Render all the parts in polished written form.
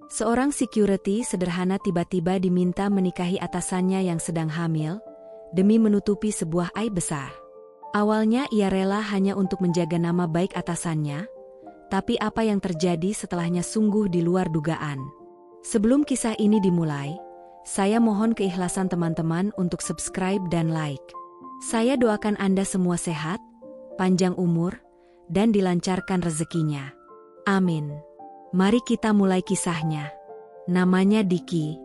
Seorang security sederhana tiba-tiba diminta menikahi atasannya yang sedang hamil, demi menutupi sebuah aib besar. Awalnya ia rela hanya untuk menjaga nama baik atasannya, tapi apa yang terjadi setelahnya sungguh di luar dugaan. Sebelum kisah ini dimulai, saya mohon keikhlasan teman-teman untuk subscribe dan like. Saya doakan Anda semua sehat, panjang umur, dan dilancarkan rezekinya. Amin. Mari kita mulai kisahnya. Namanya Diki.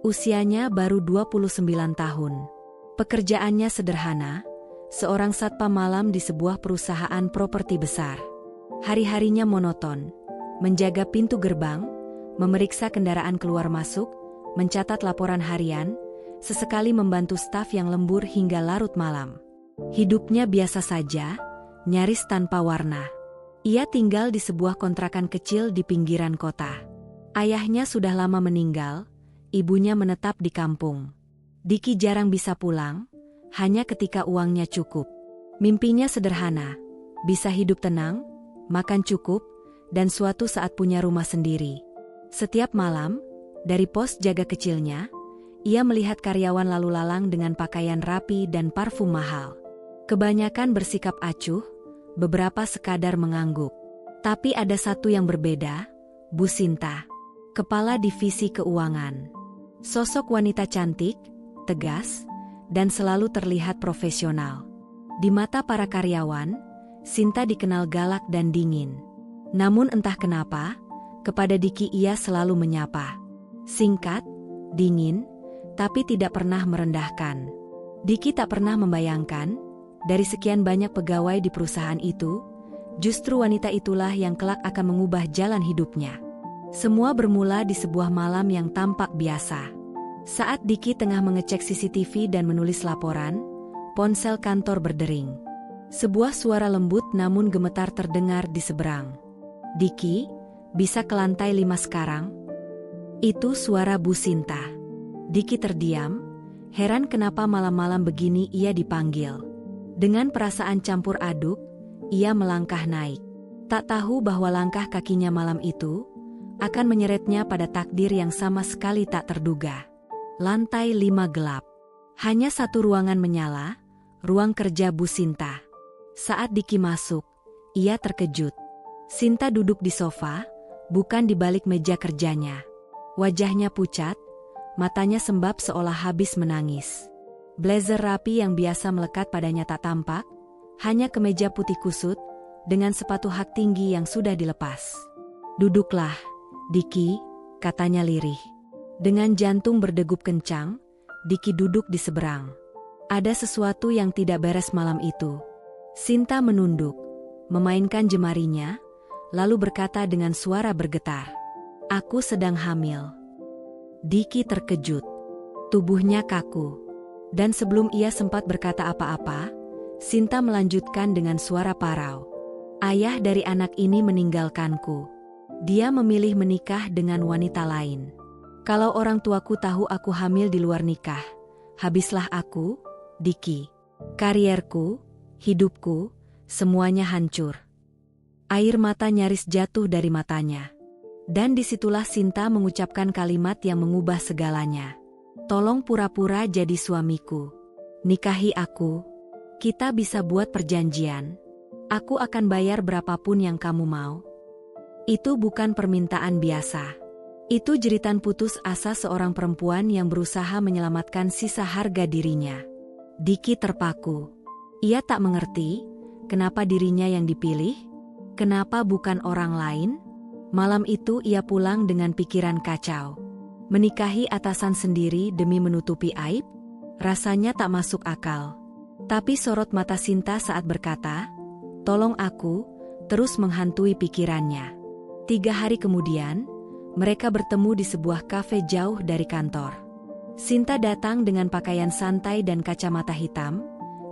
Usianya baru 29 tahun. Pekerjaannya sederhana, seorang satpam malam di sebuah perusahaan properti besar. Hari-harinya monoton, menjaga pintu gerbang, memeriksa kendaraan keluar masuk, mencatat laporan harian, sesekali membantu staf yang lembur hingga larut malam. Hidupnya biasa saja, nyaris tanpa warna. Ia tinggal di sebuah kontrakan kecil di pinggiran kota. Ayahnya sudah lama meninggal, ibunya menetap di kampung. Diki jarang bisa pulang, hanya ketika uangnya cukup. Mimpinya sederhana, bisa hidup tenang, makan cukup, dan suatu saat punya rumah sendiri. Setiap malam, dari pos jaga kecilnya, ia melihat karyawan lalu lalang dengan pakaian rapi dan parfum mahal. Kebanyakan bersikap acuh, beberapa sekadar mengangguk. Tapi ada satu yang berbeda, Bu Sinta, kepala divisi keuangan. Sosok wanita cantik, tegas, dan selalu terlihat profesional. Di mata para karyawan, Sinta dikenal galak dan dingin. Namun entah kenapa, kepada Diki ia selalu menyapa. Singkat, dingin, tapi tidak pernah merendahkan. Diki tak pernah membayangkan, dari sekian banyak pegawai di perusahaan itu, justru wanita itulah yang kelak akan mengubah jalan hidupnya. Semua bermula di sebuah malam yang tampak biasa. Saat Diki tengah mengecek CCTV dan menulis laporan, ponsel kantor berdering. Sebuah suara lembut namun gemetar terdengar di seberang. "Diki, bisa ke lantai 5 sekarang?" Itu suara Bu Sinta. Diki terdiam, heran kenapa malam-malam begini ia dipanggil. Dengan perasaan campur aduk, ia melangkah naik. Tak tahu bahwa langkah kakinya malam itu akan menyeretnya pada takdir yang sama sekali tak terduga. Lantai 5 gelap. Hanya satu ruangan menyala, ruang kerja Bu Sinta. Saat Diki masuk, ia terkejut. Sinta duduk di sofa, bukan di balik meja kerjanya. Wajahnya pucat, matanya sembab seolah habis menangis. Blazer rapi yang biasa melekat padanya tak tampak, hanya kemeja putih kusut, dengan sepatu hak tinggi yang sudah dilepas. "Duduklah, Diki," katanya lirih. Dengan jantung berdegup kencang, Diki duduk di seberang. Ada sesuatu yang tidak beres malam itu. Sinta menunduk, memainkan jemarinya, lalu berkata dengan suara bergetar, "Aku sedang hamil." Diki terkejut. Tubuhnya kaku. Dan sebelum ia sempat berkata apa-apa, Sinta melanjutkan dengan suara parau. "Ayah dari anak ini meninggalkanku. Dia memilih menikah dengan wanita lain. Kalau orang tuaku tahu aku hamil di luar nikah, habislah aku, Diki. Karierku, hidupku, semuanya hancur." Air mata nyaris jatuh dari matanya. Dan disitulah Sinta mengucapkan kalimat yang mengubah segalanya. "Tolong pura-pura jadi suamiku. Nikahi aku. Kita bisa buat perjanjian. Aku akan bayar berapapun yang kamu mau." Itu bukan permintaan biasa. Itu jeritan putus asa seorang perempuan yang berusaha menyelamatkan sisa harga dirinya. Diki terpaku. Ia tak mengerti, kenapa dirinya yang dipilih? Kenapa bukan orang lain? Malam itu ia pulang dengan pikiran kacau. Menikahi atasan sendiri demi menutupi aib? Rasanya tak masuk akal. Tapi sorot mata Sinta saat berkata, "Tolong aku," terus menghantui pikirannya. 3 hari kemudian, mereka bertemu di sebuah kafe jauh dari kantor. Sinta datang dengan pakaian santai dan kacamata hitam,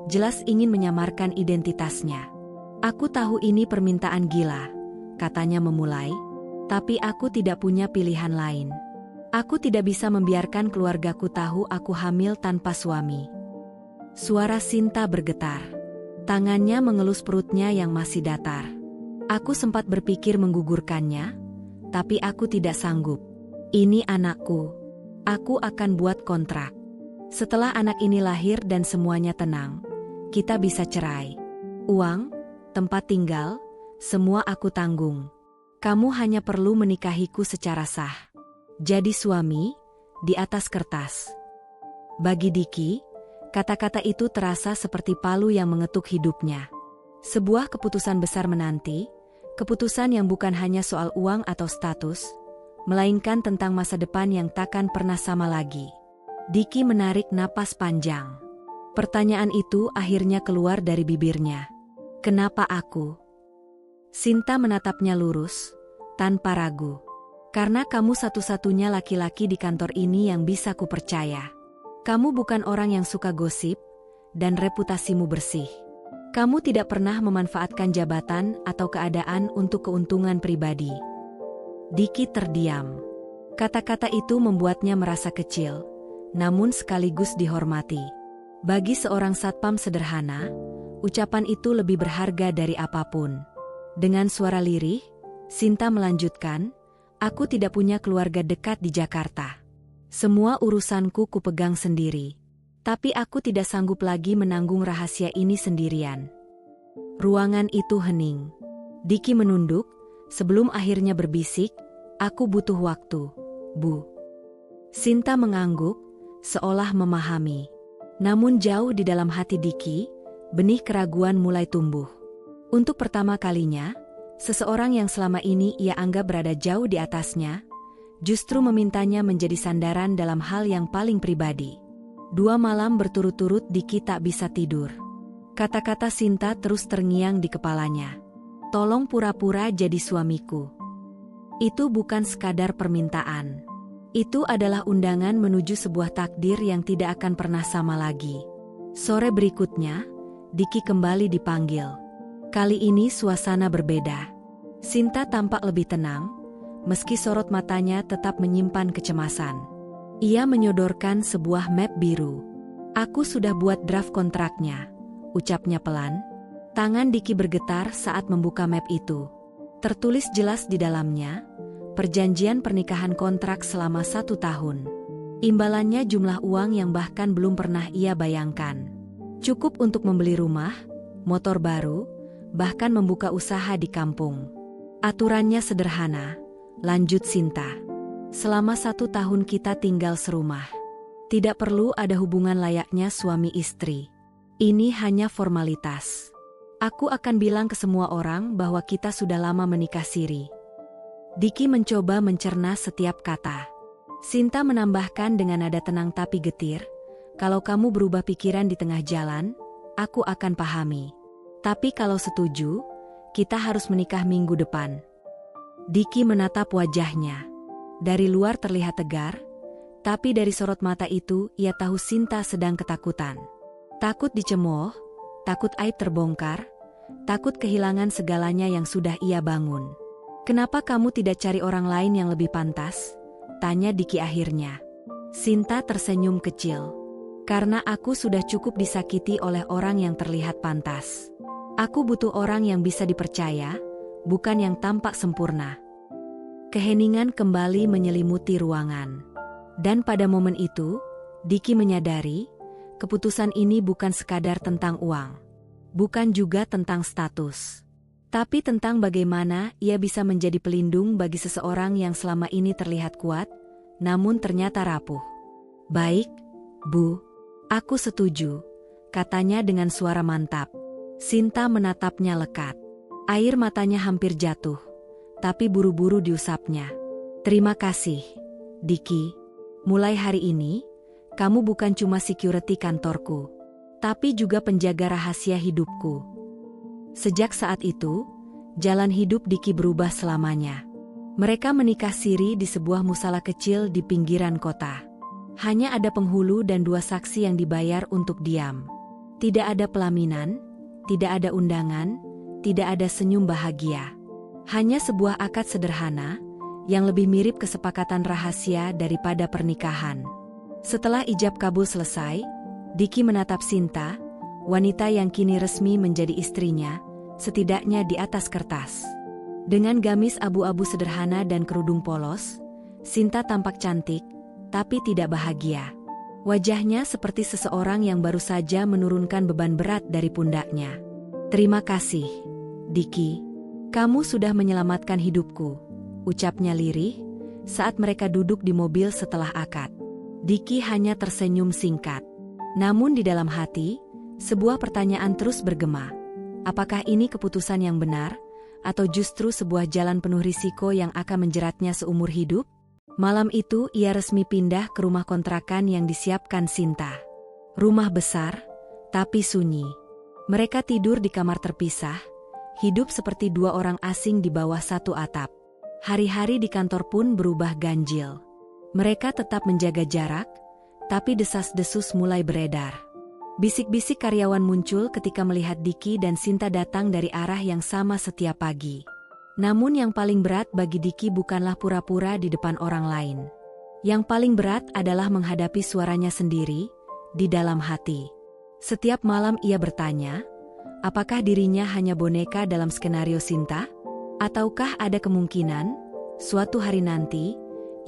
jelas ingin menyamarkan identitasnya. "Aku tahu ini permintaan gila," katanya memulai, "tapi aku tidak punya pilihan lain. Aku tidak bisa membiarkan keluargaku tahu aku hamil tanpa suami." Suara Sinta bergetar. Tangannya mengelus perutnya yang masih datar. "Aku sempat berpikir menggugurkannya, tapi aku tidak sanggup. Ini anakku. Aku akan buat kontrak. Setelah anak ini lahir dan semuanya tenang, kita bisa cerai. Uang, tempat tinggal, semua aku tanggung. Kamu hanya perlu menikahiku secara sah. Jadi suami, di atas kertas. Bagi Diki, kata-kata itu terasa seperti palu yang mengetuk hidupnya. Sebuah keputusan besar menanti, keputusan yang bukan hanya soal uang atau status, melainkan tentang masa depan yang takkan pernah sama lagi. Diki menarik napas panjang. Pertanyaan itu akhirnya keluar dari bibirnya. Kenapa aku? Sinta menatapnya lurus, tanpa ragu. Karena kamu satu-satunya laki-laki di kantor ini yang bisa kupercaya. Kamu bukan orang yang suka gosip, dan reputasimu bersih. Kamu tidak pernah memanfaatkan jabatan atau keadaan untuk keuntungan pribadi. Diki terdiam. Kata-kata itu membuatnya merasa kecil, namun sekaligus dihormati. Bagi seorang satpam sederhana, ucapan itu lebih berharga dari apapun. Dengan suara lirih, Sinta melanjutkan, aku tidak punya keluarga dekat di Jakarta. Semua urusanku kupegang sendiri. Tapi aku tidak sanggup lagi menanggung rahasia ini sendirian. Ruangan itu hening. Diki menunduk, sebelum akhirnya berbisik, aku butuh waktu, Bu. Sinta mengangguk, seolah memahami. Namun jauh di dalam hati Diki, benih keraguan mulai tumbuh. Untuk pertama kalinya, seseorang yang selama ini ia anggap berada jauh di atasnya, justru memintanya menjadi sandaran dalam hal yang paling pribadi. 2 malam berturut-turut Diki tak bisa tidur. Kata-kata Sinta terus terngiang di kepalanya. Tolong pura-pura jadi suamiku. Itu bukan sekadar permintaan. Itu adalah undangan menuju sebuah takdir yang tidak akan pernah sama lagi. Sore berikutnya, Diki kembali dipanggil. Kali ini suasana berbeda. Sinta tampak lebih tenang, meski sorot matanya tetap menyimpan kecemasan. Ia menyodorkan sebuah map biru. Aku sudah buat draft kontraknya, ucapnya pelan. Tangan Diki bergetar saat membuka map itu. Tertulis jelas di dalamnya, perjanjian pernikahan kontrak selama 1 tahun. Imbalannya jumlah uang yang bahkan belum pernah ia bayangkan. Cukup untuk membeli rumah, motor baru, bahkan membuka usaha di kampung. Aturannya sederhana, lanjut Sinta. Selama 1 tahun kita tinggal serumah. Tidak perlu ada hubungan layaknya suami istri. Ini hanya formalitas. Aku akan bilang ke semua orang bahwa kita sudah lama menikah siri. Diki mencoba mencerna setiap kata. Sinta menambahkan dengan nada tenang tapi getir, kalau kamu berubah pikiran di tengah jalan, aku akan pahami. Tapi kalau setuju, kita harus menikah minggu depan. Diki menatap wajahnya. Dari luar terlihat tegar, tapi dari sorot mata itu ia tahu Sinta sedang ketakutan. Takut dicemooh, takut aib terbongkar, takut kehilangan segalanya yang sudah ia bangun. Kenapa kamu tidak cari orang lain yang lebih pantas? Tanya Diki akhirnya. Sinta tersenyum kecil. Karena aku sudah cukup disakiti oleh orang yang terlihat pantas. Aku butuh orang yang bisa dipercaya, bukan yang tampak sempurna. Keheningan kembali menyelimuti ruangan. Dan pada momen itu, Diki menyadari, keputusan ini bukan sekadar tentang uang. Bukan juga tentang status. Tapi tentang bagaimana ia bisa menjadi pelindung bagi seseorang yang selama ini terlihat kuat, namun ternyata rapuh. Baik, Bu. Aku setuju, katanya dengan suara mantap. Sinta menatapnya lekat. Air matanya hampir jatuh. Tapi buru-buru diusapnya. Terima kasih, Diki. Mulai hari ini, kamu bukan cuma security kantorku, tapi juga penjaga rahasia hidupku. Sejak saat itu, jalan hidup Diki berubah selamanya. Mereka menikah siri di sebuah musala kecil di pinggiran kota. Hanya ada penghulu dan 2 saksi yang dibayar untuk diam. Tidak ada pelaminan, tidak ada undangan, tidak ada senyum bahagia. Hanya sebuah akad sederhana, yang lebih mirip kesepakatan rahasia daripada pernikahan. Setelah ijab kabul selesai, Diki menatap Sinta, wanita yang kini resmi menjadi istrinya, setidaknya di atas kertas. Dengan gamis abu-abu sederhana dan kerudung polos, Sinta tampak cantik, tapi tidak bahagia. Wajahnya seperti seseorang yang baru saja menurunkan beban berat dari pundaknya. "Terima kasih, Diki. Kamu sudah menyelamatkan hidupku," ucapnya lirih saat mereka duduk di mobil setelah akad. Diki hanya tersenyum singkat. Namun di dalam hati, sebuah pertanyaan terus bergema. Apakah ini keputusan yang benar, atau justru sebuah jalan penuh risiko yang akan menjeratnya seumur hidup? Malam itu ia resmi pindah ke rumah kontrakan yang disiapkan Sinta. Rumah besar, tapi sunyi. Mereka tidur di kamar terpisah, hidup seperti dua orang asing di bawah satu atap. Hari-hari di kantor pun berubah ganjil. Mereka tetap menjaga jarak, tapi desas-desus mulai beredar. Bisik-bisik karyawan muncul ketika melihat Diki dan Sinta datang dari arah yang sama setiap pagi. Namun yang paling berat bagi Diki bukanlah pura-pura di depan orang lain. Yang paling berat adalah menghadapi suaranya sendiri, di dalam hati. Setiap malam ia bertanya, apakah dirinya hanya boneka dalam skenario Sinta? Ataukah ada kemungkinan, suatu hari nanti,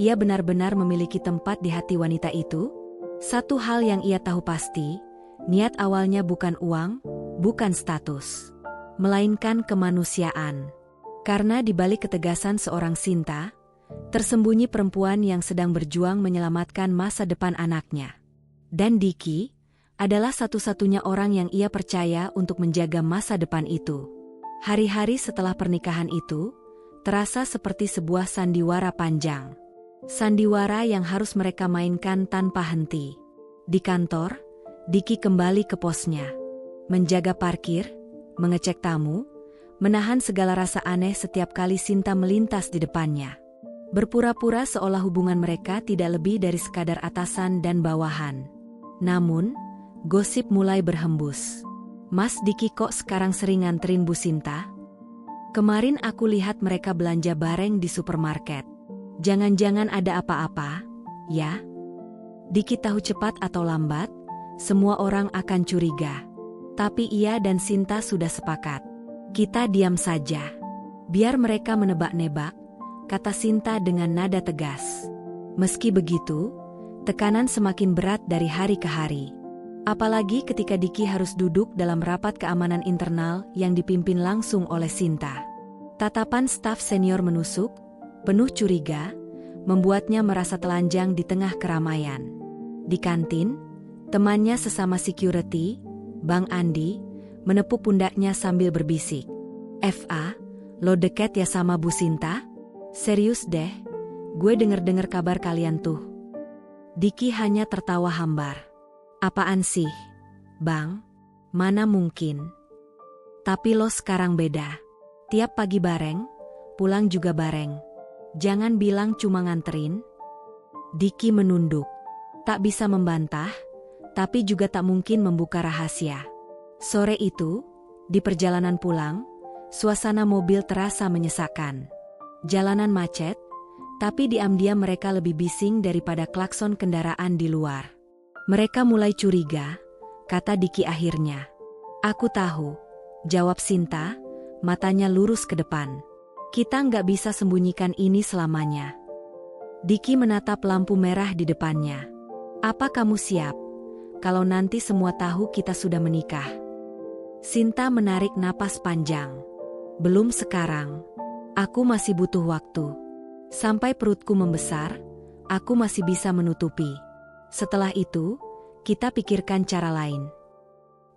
ia benar-benar memiliki tempat di hati wanita itu? Satu hal yang ia tahu pasti, niat awalnya bukan uang, bukan status, melainkan kemanusiaan. Karena di balik ketegasan seorang Sinta, tersembunyi perempuan yang sedang berjuang menyelamatkan masa depan anaknya. Dan Diki adalah satu-satunya orang yang ia percaya untuk menjaga masa depan itu. Hari-hari setelah pernikahan itu, terasa seperti sebuah sandiwara panjang. Sandiwara yang harus mereka mainkan tanpa henti. Di kantor, Diki kembali ke posnya. Menjaga parkir, mengecek tamu, menahan segala rasa aneh setiap kali Sinta melintas di depannya. Berpura-pura seolah hubungan mereka tidak lebih dari sekadar atasan dan bawahan. Namun, gosip mulai berhembus. "Mas Diki kok sekarang sering nganterin Bu Sinta? Kemarin aku lihat mereka belanja bareng di supermarket. Jangan-jangan ada apa-apa, ya?" Diki tahu cepat atau lambat, semua orang akan curiga. Tapi ia dan Sinta sudah sepakat. "Kita diam saja. Biar mereka menebak-nebak," kata Sinta dengan nada tegas. Meski begitu, tekanan semakin berat dari hari ke hari. Apalagi ketika Diki harus duduk dalam rapat keamanan internal yang dipimpin langsung oleh Sinta. Tatapan staf senior menusuk, penuh curiga, membuatnya merasa telanjang di tengah keramaian. Di kantin, temannya sesama security, Bang Andi, menepuk pundaknya sambil berbisik. "FA, lo deket ya sama Bu Sinta? Serius deh, gue denger-denger kabar kalian tuh." Diki hanya tertawa hambar. "Apaan sih, Bang? Mana mungkin. Tapi lo sekarang beda. Tiap pagi bareng, pulang juga bareng. Jangan bilang cuma nganterin." Diki menunduk. Tak bisa membantah, tapi juga tak mungkin membuka rahasia. Sore itu, di perjalanan pulang, suasana mobil terasa menyesakkan. Jalanan macet, tapi diam-diam mereka lebih bising daripada klakson kendaraan di luar. "Mereka mulai curiga," kata Diki akhirnya. "Aku tahu," jawab Sinta, matanya lurus ke depan. "Kita nggak bisa sembunyikan ini selamanya." Diki menatap lampu merah di depannya. "Apa kamu siap kalau nanti semua tahu kita sudah menikah?" Sinta menarik napas panjang. "Belum sekarang. Aku masih butuh waktu. Sampai perutku membesar, aku masih bisa menutupi. Setelah itu, kita pikirkan cara lain."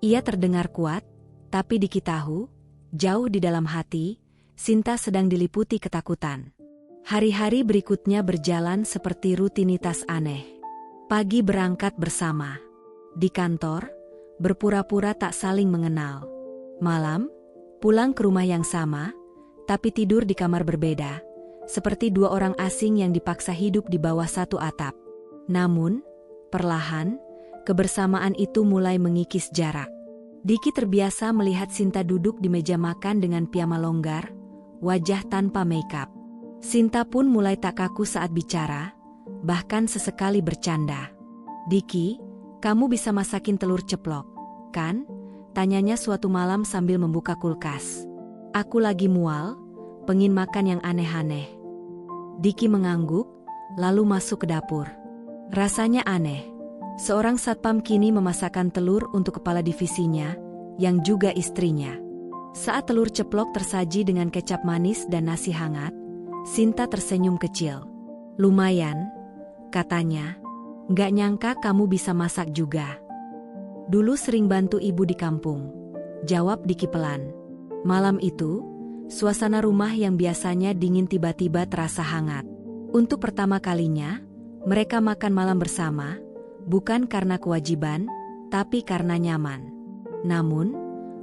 Ia terdengar kuat, tapi Diki tahu, jauh di dalam hati, Sinta sedang diliputi ketakutan. Hari-hari berikutnya berjalan seperti rutinitas aneh. Pagi berangkat bersama. Di kantor, berpura-pura tak saling mengenal. Malam, pulang ke rumah yang sama, tapi tidur di kamar berbeda, seperti dua orang asing yang dipaksa hidup di bawah satu atap. Namun, perlahan, kebersamaan itu mulai mengikis jarak. Diki terbiasa melihat Sinta duduk di meja makan dengan piyama longgar, wajah tanpa make-up. Sinta pun mulai tak kaku saat bicara, bahkan sesekali bercanda. "Diki, kamu bisa masakin telur ceplok, kan?" tanyanya suatu malam sambil membuka kulkas. "Aku lagi mual, pengin makan yang aneh-aneh." Diki mengangguk, lalu masuk ke dapur. Rasanya aneh. Seorang satpam kini memasakkan telur untuk kepala divisinya, yang juga istrinya. Saat telur ceplok tersaji dengan kecap manis dan nasi hangat, Sinta tersenyum kecil. "Lumayan," katanya. "Nggak nyangka kamu bisa masak juga." "Dulu sering bantu ibu di kampung," jawab Diki pelan. Malam itu, suasana rumah yang biasanya dingin tiba-tiba terasa hangat. Untuk pertama kalinya, mereka makan malam bersama, bukan karena kewajiban, tapi karena nyaman. Namun,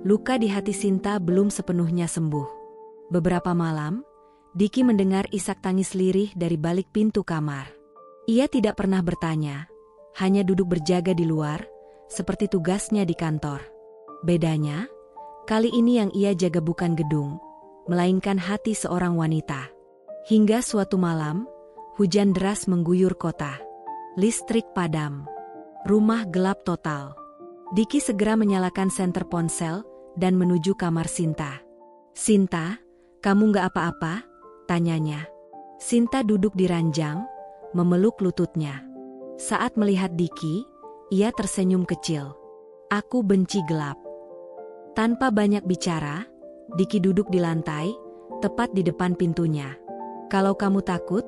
luka di hati Sinta belum sepenuhnya sembuh. Beberapa malam, Diki mendengar isak tangis lirih dari balik pintu kamar. Ia tidak pernah bertanya, hanya duduk berjaga di luar, seperti tugasnya di kantor. Bedanya, kali ini yang ia jaga bukan gedung, melainkan hati seorang wanita. Hingga suatu malam, hujan deras mengguyur kota. Listrik padam. Rumah gelap total. Diki segera menyalakan senter ponsel dan menuju kamar Sinta. "Sinta, kamu nggak apa-apa?" tanyanya. Sinta duduk di ranjang, memeluk lututnya. Saat melihat Diki, ia tersenyum kecil. "Aku benci gelap." Tanpa banyak bicara, Diki duduk di lantai, tepat di depan pintunya. "Kalau kamu takut,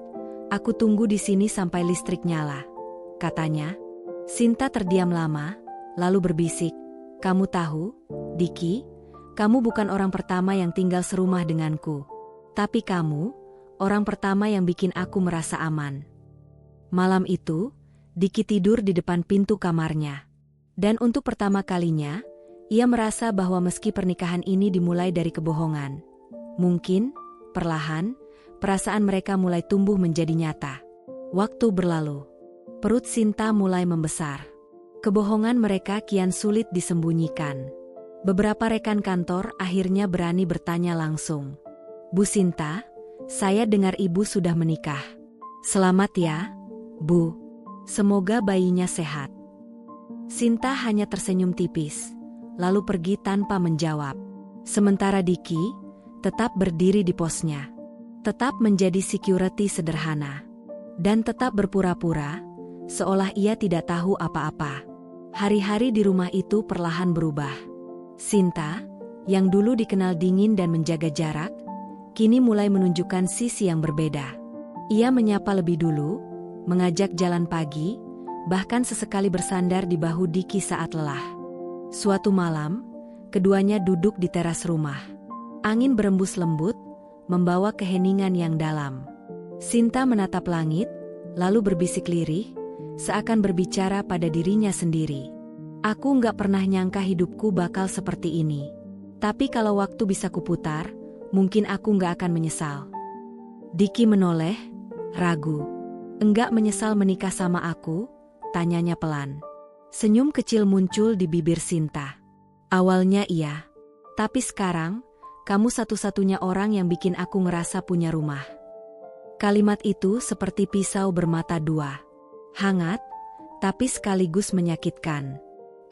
aku tunggu di sini sampai listrik nyala," katanya. Sinta terdiam lama, lalu berbisik, "Kamu tahu, Diki, kamu bukan orang pertama yang tinggal serumah denganku. Tapi kamu, orang pertama yang bikin aku merasa aman." Malam itu, Diki tidur di depan pintu kamarnya. Dan untuk pertama kalinya, ia merasa bahwa meski pernikahan ini dimulai dari kebohongan, mungkin, perlahan, perasaan mereka mulai tumbuh menjadi nyata. Waktu berlalu. Perut Sinta mulai membesar. Kebohongan mereka kian sulit disembunyikan. Beberapa rekan kantor akhirnya berani bertanya langsung. "Bu Sinta, saya dengar ibu sudah menikah." "Selamat ya, Bu. Semoga bayinya sehat." Sinta hanya tersenyum tipis, lalu pergi tanpa menjawab. Sementara Diki tetap berdiri di posnya. Tetap menjadi security sederhana. Dan tetap berpura-pura, seolah ia tidak tahu apa-apa. Hari-hari di rumah itu perlahan berubah. Sinta, yang dulu dikenal dingin dan menjaga jarak, kini mulai menunjukkan sisi yang berbeda. Ia menyapa lebih dulu, mengajak jalan pagi, bahkan sesekali bersandar di bahu Diki saat lelah. Suatu malam, keduanya duduk di teras rumah. Angin berembus lembut, membawa keheningan yang dalam. Sinta menatap langit, lalu berbisik lirih, seakan berbicara pada dirinya sendiri. "Aku nggak pernah nyangka hidupku bakal seperti ini. Tapi kalau waktu bisa kuputar, mungkin aku nggak akan menyesal." Diki menoleh, ragu. "Enggak menyesal menikah sama aku?" tanyanya pelan. Senyum kecil muncul di bibir Sinta. "Awalnya iya. Tapi sekarang, kamu satu-satunya orang yang bikin aku ngerasa punya rumah." Kalimat itu seperti pisau bermata dua. Hangat, tapi sekaligus menyakitkan.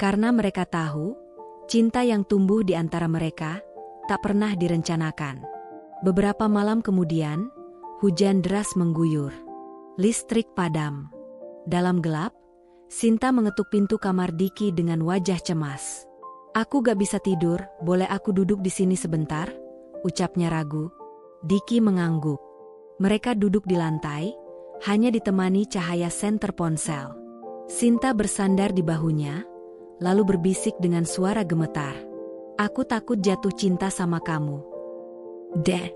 Karena mereka tahu, cinta yang tumbuh di antara mereka tak pernah direncanakan. Beberapa malam kemudian, hujan deras mengguyur. Listrik padam. Dalam gelap, Sinta mengetuk pintu kamar Diki dengan wajah cemas. "Aku gak bisa tidur, boleh aku duduk di sini sebentar?" ucapnya ragu. Diki mengangguk. Mereka duduk di lantai, hanya ditemani cahaya senter ponsel. Sinta bersandar di bahunya, lalu berbisik dengan suara gemetar. "Aku takut jatuh cinta sama kamu." "Deh."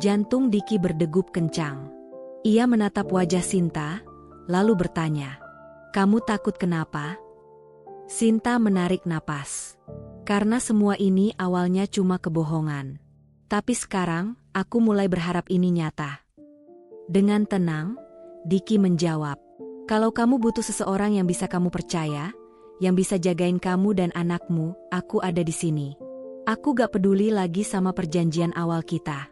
Jantung Diki berdegup kencang. Ia menatap wajah Sinta, lalu bertanya, "Kamu takut kenapa?" Sinta menarik napas. "Karena semua ini awalnya cuma kebohongan. Tapi sekarang, aku mulai berharap ini nyata." Dengan tenang, Diki menjawab, "Kalau kamu butuh seseorang yang bisa kamu percaya, yang bisa jagain kamu dan anakmu, aku ada di sini. Aku gak peduli lagi sama perjanjian awal kita."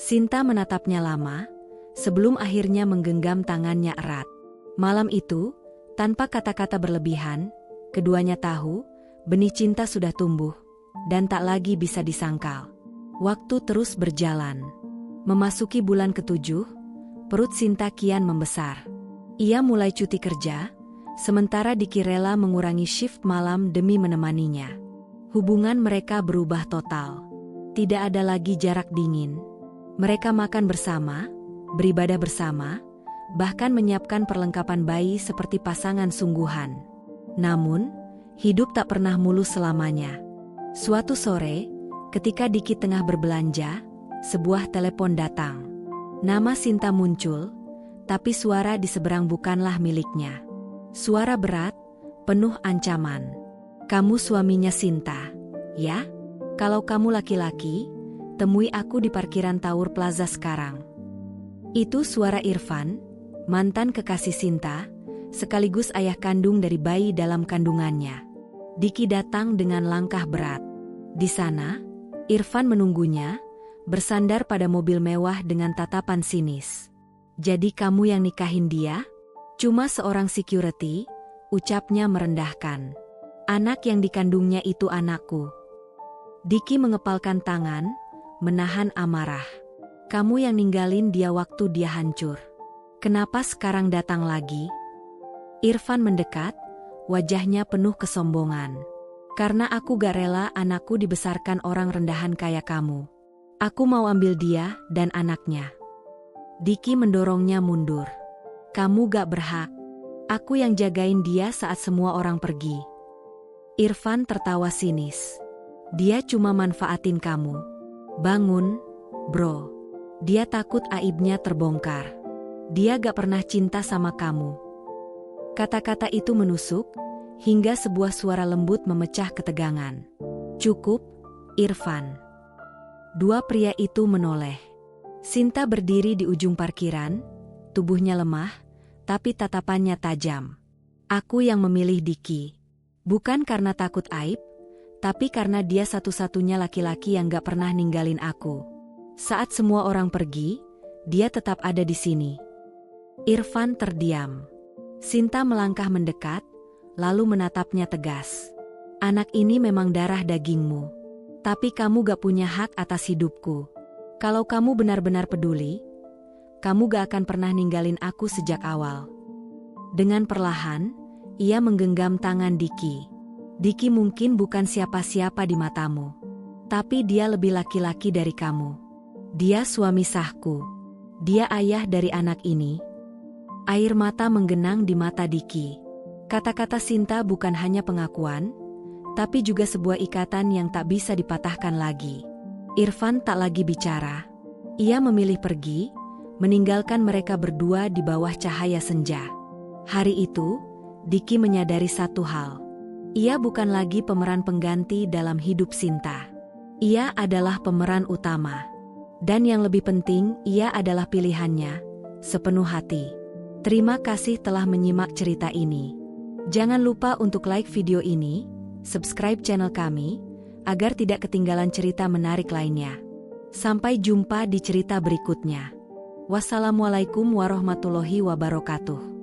Sinta menatapnya lama, sebelum akhirnya menggenggam tangannya erat. Malam itu, tanpa kata-kata berlebihan, keduanya tahu, benih cinta sudah tumbuh, dan tak lagi bisa disangkal. Waktu terus berjalan. Memasuki bulan ke-7, Perut Sinta kian membesar. Ia mulai cuti kerja, sementara Diki rela mengurangi shift malam demi menemaninya. Hubungan mereka berubah total. Tidak ada lagi jarak dingin. Mereka makan bersama, beribadah bersama, bahkan menyiapkan perlengkapan bayi seperti pasangan sungguhan. Namun, hidup tak pernah mulus selamanya. Suatu sore, ketika Diki tengah berbelanja, sebuah telepon datang. Nama Sinta muncul, tapi suara di seberang bukanlah miliknya. Suara berat, penuh ancaman. "Kamu suaminya Sinta, ya? Kalau kamu laki-laki, temui aku di parkiran Tower Plaza sekarang." Itu suara Irfan, mantan kekasih Sinta, sekaligus ayah kandung dari bayi dalam kandungannya. Diki datang dengan langkah berat. Di sana, Irfan menunggunya, bersandar pada mobil mewah dengan tatapan sinis. "Jadi kamu yang nikahin dia?" "Cuma seorang security," ucapnya merendahkan. "Anak yang dikandungnya itu anakku." Diki mengepalkan tangan, menahan amarah. "Kamu yang ninggalin dia waktu dia hancur. Kenapa sekarang datang lagi?" Irfan mendekat, wajahnya penuh kesombongan. "Karena aku gak rela anakku dibesarkan orang rendahan kayak kamu. Aku mau ambil dia dan anaknya." Diki mendorongnya mundur. "Kamu gak berhak. Aku yang jagain dia saat semua orang pergi." Irfan tertawa sinis. "Dia cuma manfaatin kamu. Bangun, bro. Dia takut aibnya terbongkar. Dia gak pernah cinta sama kamu." Kata-kata itu menusuk, hingga sebuah suara lembut memecah ketegangan. "Cukup, Irfan." Dua pria itu menoleh. Sinta berdiri di ujung parkiran, tubuhnya lemah, tapi tatapannya tajam. "Aku yang memilih Diki. Bukan karena takut aib, tapi karena dia satu-satunya laki-laki yang gak pernah ninggalin aku. Saat semua orang pergi, dia tetap ada di sini." Irfan terdiam. Sinta melangkah mendekat, lalu menatapnya tegas. "Anak ini memang darah dagingmu. Tapi kamu gak punya hak atas hidupku. Kalau kamu benar-benar peduli, kamu gak akan pernah ninggalin aku sejak awal." Dengan perlahan, ia menggenggam tangan Diki. "Diki mungkin bukan siapa-siapa di matamu. Tapi dia lebih laki-laki dari kamu. Dia suami sahku. Dia ayah dari anak ini." Air mata menggenang di mata Diki. Kata-kata Sinta bukan hanya pengakuan, tapi juga sebuah ikatan yang tak bisa dipatahkan lagi. Irfan tak lagi bicara. Ia memilih pergi, meninggalkan mereka berdua di bawah cahaya senja. Hari itu, Diki menyadari satu hal. Ia bukan lagi pemeran pengganti dalam hidup Sinta. Ia adalah pemeran utama. Dan yang lebih penting, ia adalah pilihannya, sepenuh hati. Terima kasih telah menyimak cerita ini. Jangan lupa untuk like video ini, subscribe channel kami, agar tidak ketinggalan cerita menarik lainnya. Sampai jumpa di cerita berikutnya. Wassalamualaikum warahmatullahi wabarakatuh.